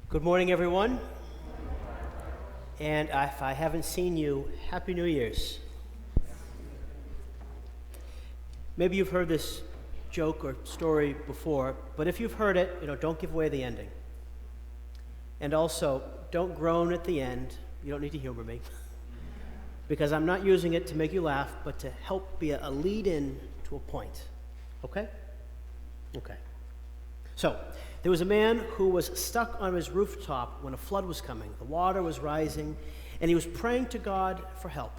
Good morning, everyone. And if I haven't seen you, Happy New Year's. Maybe you've heard this joke or story before, but if you've heard it, don't give away the ending. And also, don't groan at the end. You don't need to humor me. Because I'm not using it to make you laugh, but to help be a lead-in to a point. Okay? Okay. So, there was a man who was stuck on his rooftop when a flood was coming. The water was rising, and he was praying to God for help.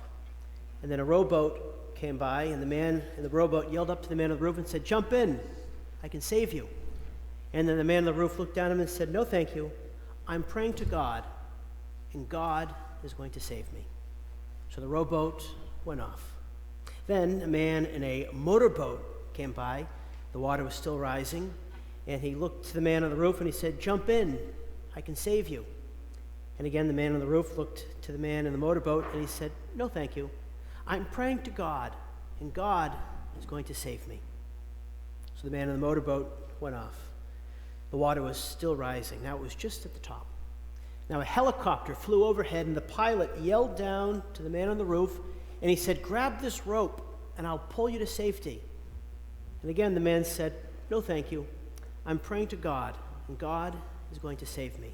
And then a rowboat came by, and the man in the rowboat yelled up to the man on the roof and said, "Jump in, I can save you." And then the man on the roof looked down at him and said, "No, thank you. I'm praying to God, and God is going to save me." So the rowboat went off. Then a man in a motorboat came by. The water was still rising. And he looked to the man on the roof and he said, "Jump in, I can save you." And again, the man on the roof looked to the man in the motorboat and he said, "No, thank you. I'm praying to God, and God is going to save me." So the man in the motorboat went off. The water was still rising. Now it was just at the top. Now a helicopter flew overhead and the pilot yelled down to the man on the roof and he said, "Grab this rope and I'll pull you to safety." And again, the man said, "No, thank you. I'm praying to God, and God is going to save me."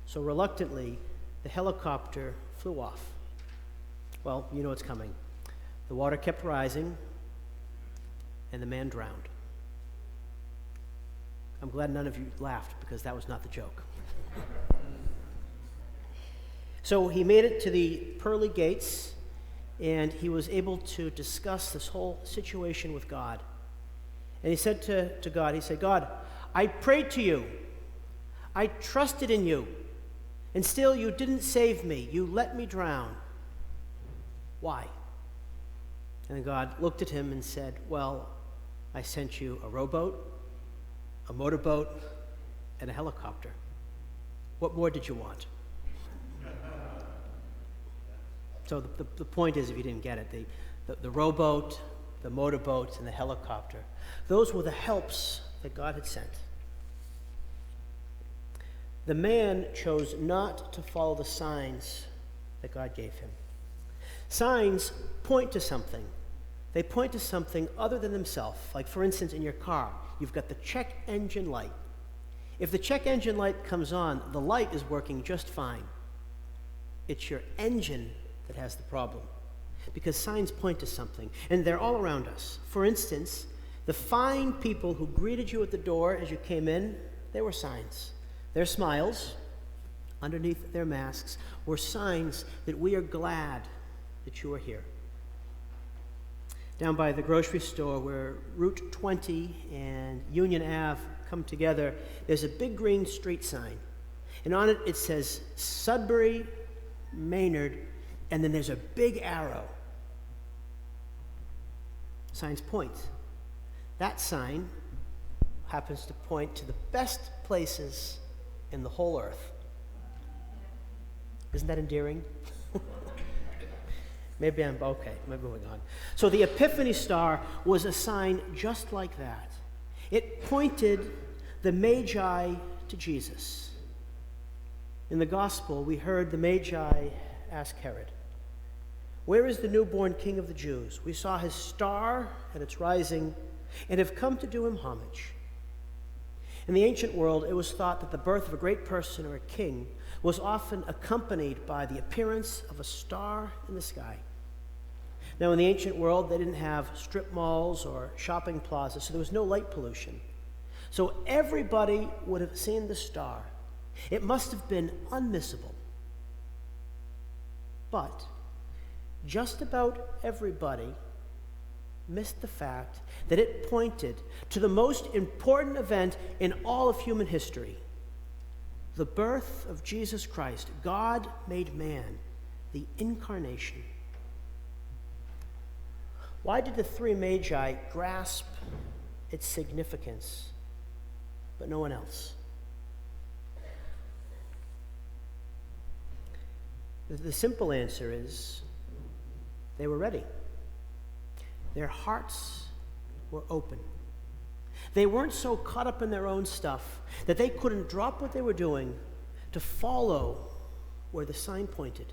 So reluctantly, the helicopter flew off. Well, you know what's coming. The water kept rising, and the man drowned. I'm glad none of you laughed, because that was not the joke. So he made it to the pearly gates, and he was able to discuss this whole situation with God. And he said to God, he said, "God, I prayed to you. I trusted in you. And still you didn't save me. You let me drown. Why?" And God looked at him and said, "Well, I sent you a rowboat, a motorboat, and a helicopter. What more did you want?" So the point is, if you didn't get it, the rowboat, the motorboat, and the helicopter, those were the helps that God had sent. The man chose not to follow the signs that God gave him. Signs point to something. They point to something other than themselves. Like, for instance, in your car, you've got the check engine light. If the check engine light comes on, the light is working just fine. It's your engine that has the problem, because signs point to something, and they're all around us. For instance, the fine people who greeted you at the door as you came in, they were signs. Their smiles, underneath their masks, were signs that we are glad that you are here. Down by the grocery store where Route 20 and Union Ave come together, there's a big green street sign. And on it, it says Sudbury, Maynard, and then there's a big arrow. Signs point. That sign happens to point to the best places in the whole earth. Isn't that endearing? Maybe I'm okay. Maybe moving on. So the Epiphany star was a sign just like that. It pointed the Magi to Jesus. In the gospel, we heard the Magi ask Herod, "Where is the newborn King of the Jews? We saw his star at its rising and have come to do him homage." In the ancient world, it was thought that the birth of a great person or a king was often accompanied by the appearance of a star in the sky. Now, in the ancient world, they didn't have strip malls or shopping plazas, so there was no light pollution. So everybody would have seen the star. It must have been unmissable. But just about everybody missed the fact that it pointed to the most important event in all of human history, the birth of Jesus Christ, God made man, the incarnation. Why did the three Magi grasp its significance, but no one else? The simple answer is they were ready. Their hearts were open. They weren't so caught up in their own stuff that they couldn't drop what they were doing to follow where the sign pointed.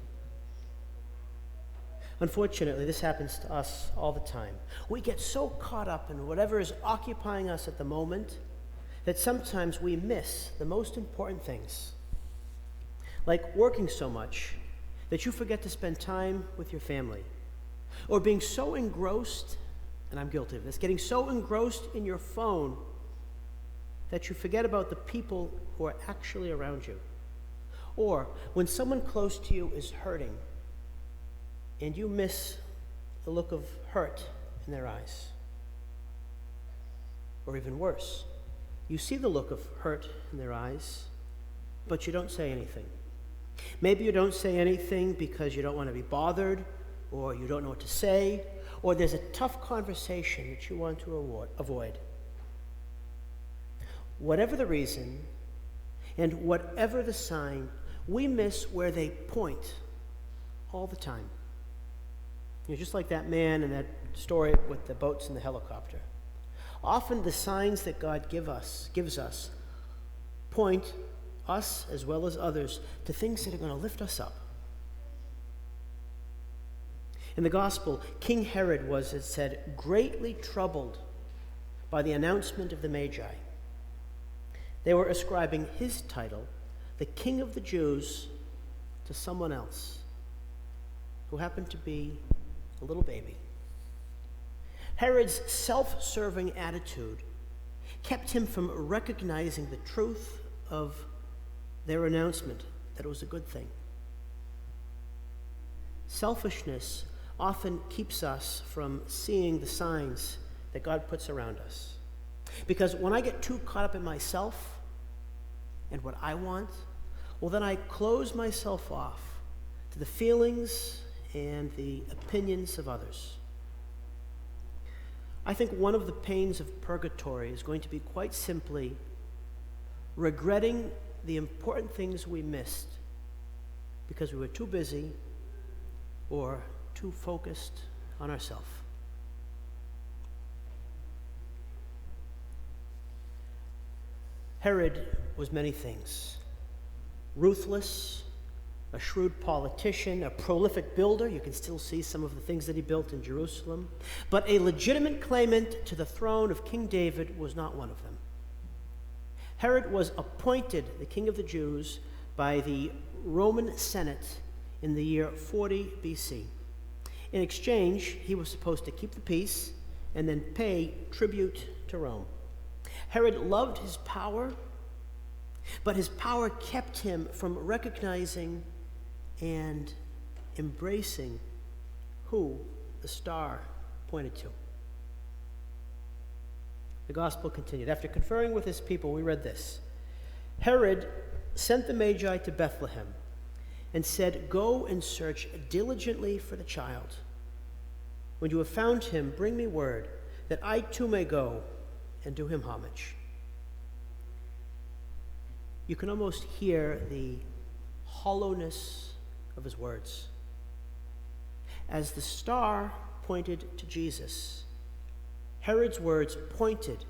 Unfortunately, this happens to us all the time. We get so caught up in whatever is occupying us at the moment that sometimes we miss the most important things. Like working so much that you forget to spend time with your family. Or being so engrossed, and I'm guilty of this, getting so engrossed in your phone that you forget about the people who are actually around you. Or when someone close to you is hurting and you miss the look of hurt in their eyes. Or even worse, you see the look of hurt in their eyes, but you don't say anything. Maybe you don't say anything because you don't want to be bothered, or you don't know what to say, or there's a tough conversation that you want to avoid. Whatever the reason, and whatever the sign, we miss where they point all the time. Just like that man in that story with the boats and the helicopter. Often the signs that God gives us point us as well as others to things that are going to lift us up. In the gospel, King Herod was, it said, greatly troubled by the announcement of the Magi. They were ascribing his title, the King of the Jews, to someone else who happened to be a little baby. Herod's self-serving attitude kept him from recognizing the truth of their announcement that it was a good thing. Selfishness often keeps us from seeing the signs that God puts around us. Because when I get too caught up in myself and what I want, well, then I close myself off to the feelings and the opinions of others. I think one of the pains of purgatory is going to be quite simply regretting the important things we missed because we were too busy or too focused on ourselves. Herod was many things. Ruthless, a shrewd politician, a prolific builder. You can still see some of the things that he built in Jerusalem. But a legitimate claimant to the throne of King David was not one of them. Herod was appointed the king of the Jews by the Roman Senate in the year 40 BC. In exchange, he was supposed to keep the peace and then pay tribute to Rome. Herod loved his power, but his power kept him from recognizing and embracing who the star pointed to. The gospel continued. After conferring with his people, we read this. Herod sent the Magi to Bethlehem and said, "Go and search diligently for the child. When you have found him, bring me word that I too may go and do him homage." You can almost hear the hollowness of his words. As the star pointed to Jesus, Herod's words pointed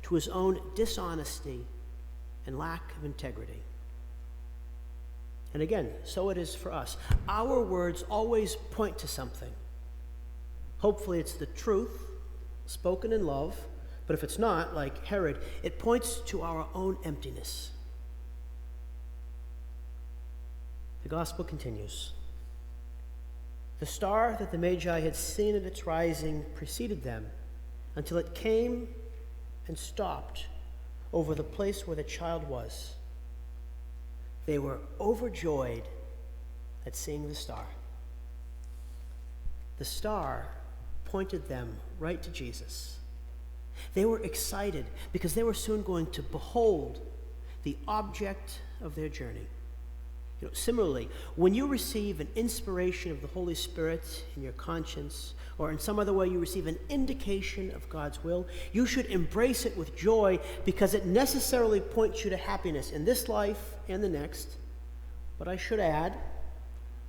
to his own dishonesty and lack of integrity. And again, so it is for us. Our words always point to something. Hopefully it's the truth, spoken in love, but if it's not, like Herod, it points to our own emptiness. The gospel continues. The star that the Magi had seen at its rising preceded them until it came and stopped over the place where the child was. They were overjoyed at seeing the star. The star pointed them right to Jesus. They were excited because they were soon going to behold the object of their journey. Similarly, when you receive an inspiration of the Holy Spirit in your conscience, or in some other way you receive an indication of God's will, you should embrace it with joy because it necessarily points you to happiness in this life and the next. But I should add,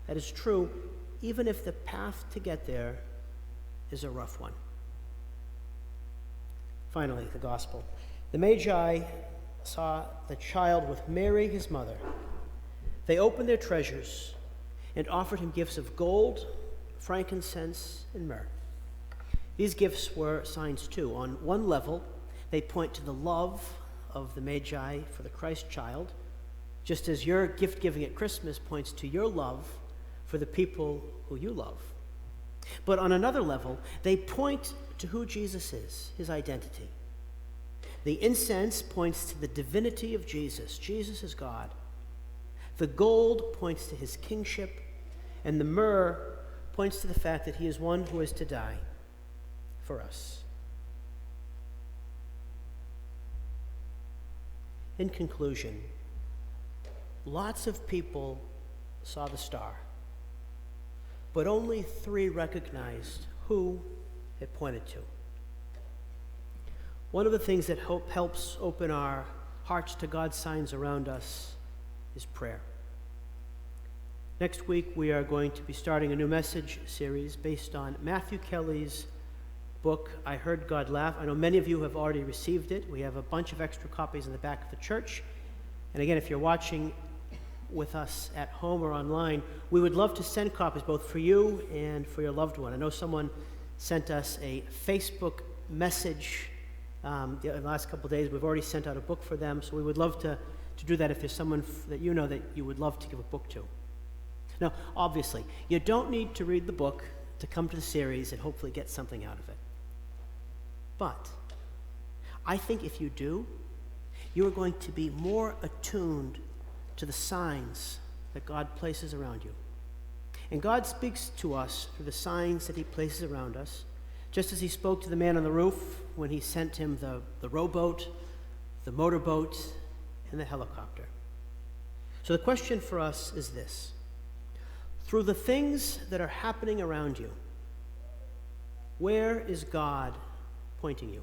that is true even if the path to get there is a rough one. Finally, the gospel. The Magi saw the child with Mary, his mother, They opened their treasures and offered him gifts of gold, frankincense, and myrrh. These gifts were signs too. On one level, they point to the love of the Magi for the Christ child, just as your gift giving at Christmas points to your love for the people who you love. But on another level, they point to who Jesus is, his identity. The incense points to the divinity of Jesus. Jesus is God. The gold points to his kingship, and the myrrh points to the fact that he is one who is to die for us. In conclusion, lots of people saw the star, but only 3 recognized who it pointed to. One of the things that helps open our hearts to God's signs around us is prayer. Next week, we are going to be starting a new message series based on Matthew Kelly's book, I Heard God Laugh. I know many of you have already received it. We have a bunch of extra copies in the back of the church. And again, if you're watching with us at home or online, we would love to send copies both for you and for your loved one. I know someone sent us a Facebook message the last couple of days. We've already sent out a book for them, so we would love to do that if there's someone that you know that you would love to give a book to. Now, obviously, you don't need to read the book to come to the series and hopefully get something out of it. But I think if you do, you are going to be more attuned to the signs that God places around you. And God speaks to us through the signs that he places around us, just as he spoke to the man on the roof when he sent him the rowboat, the motorboat, and the helicopter. So the question for us is this: through the things that are happening around you, where is God pointing you?